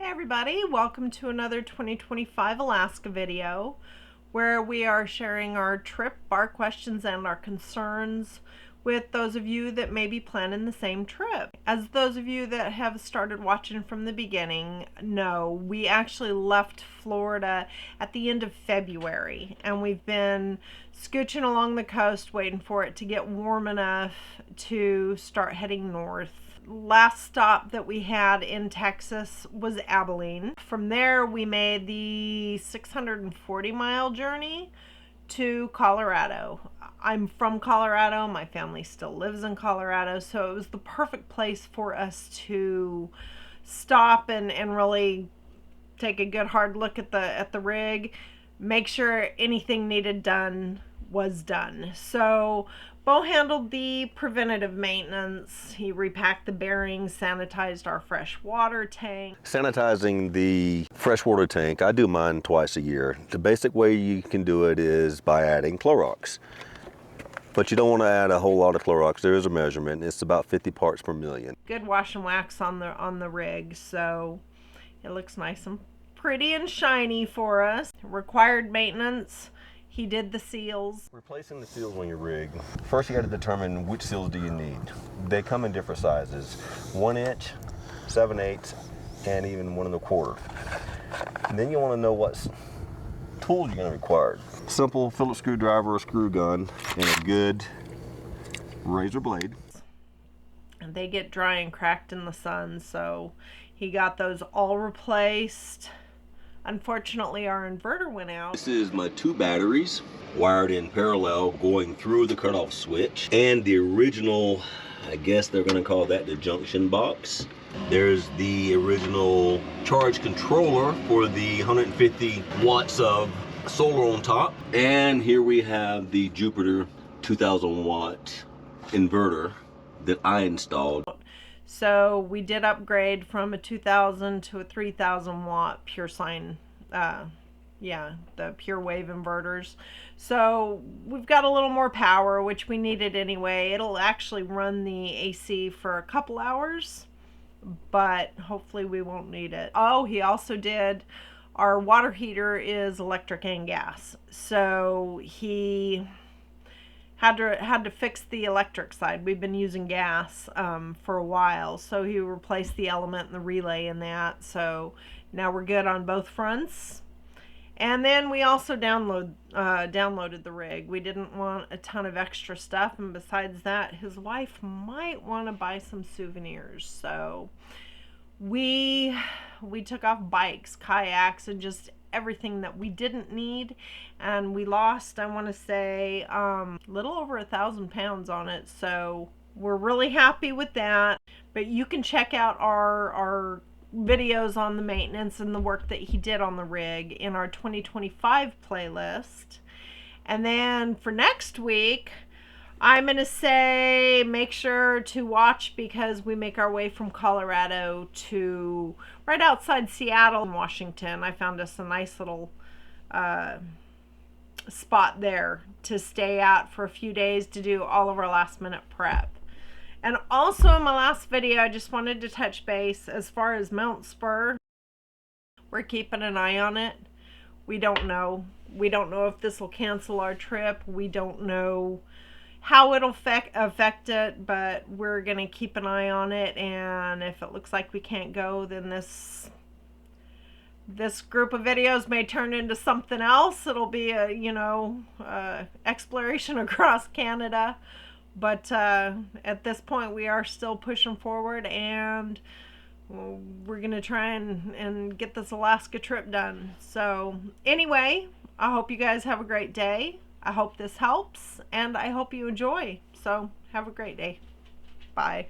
Hey everybody, welcome to another 2025 Alaska video where we are sharing our trip, our questions, and our concerns with those of you that may be planning the same trip. As those of you that have started watching from the beginning know, we actually left Florida at the end of February, and we've been scooching along the coast waiting for it to get warm enough to start heading north. Last stop that we had in Texas was Abilene. From there, we made the 640-mile journey to Colorado. I'm from Colorado. My family still lives in Colorado, so it was the perfect place for us to stop and really take a good hard look at the rig, make sure anything needed done was done. So Bo handled the preventative maintenance. He repacked the bearings, sanitized our fresh water tank. Sanitizing the freshwater tank, I do mine twice a year. The basic way you can do it is by adding Clorox. But you don't want to add a whole lot of Clorox. There is a measurement. It's about 50 parts per million. Good wash and wax on the rig, so it looks nice and pretty and shiny for us. Required maintenance. He did the seals. Replacing the seals on your rig, first you got to determine which seals do you need. They come in different sizes, 1 inch, 7/8, and even 1 1/4. And then you want to know what tools you're going to require. Simple Phillips screwdriver or screw gun and a good razor blade. And they get dry and cracked in the sun, so he got those all replaced. Unfortunately, our inverter went out. This is my 2 batteries wired in parallel going through the cutoff switch, and the original, I guess they're going to call that the junction box. There's the original charge controller for the 150 watts of solar on top, and here we have the Jupiter 2000 watt inverter that I installed. So we did upgrade from a 2000 to a 3000 watt pure sine, the pure wave inverters. So we've got a little more power, which we needed anyway. It'll actually run the AC for a couple hours, but hopefully we won't need it. Oh, he also did, our water heater is electric and gas. So he had to fix the electric side. We've been using gas for a while, so he replaced the element and the relay in that. So now we're good on both fronts. And then we also downloaded the rig. We didn't want a ton of extra stuff, and besides that, his wife might want to buy some souvenirs. So we took off bikes, kayaks, and just everything that we didn't need, and we lost, I want to say, a little over 1,000 pounds on it. So we're really happy with that. But you can check out our videos on the maintenance and the work that he did on the rig in our 2025 playlist. And then for next week, I'm going to say make sure to watch, because we make our way from Colorado to right outside Seattle in Washington. I found us a nice little spot there to stay at for a few days to do all of our last minute prep. And also in my last video, I just wanted to touch base as far as Mount Spur. We're keeping an eye on it. We don't know. We don't know if this will cancel our trip. We don't know how it'll affect it, but we're going to keep an eye on it. And if it looks like we can't go, then this group of videos may turn into something else. It'll be a exploration across Canada. But at this point, we are still pushing forward, and we're going to try and get this Alaska trip done. So anyway, I hope you guys have a great day. I hope this helps, and I hope you enjoy. So have a great day. Bye.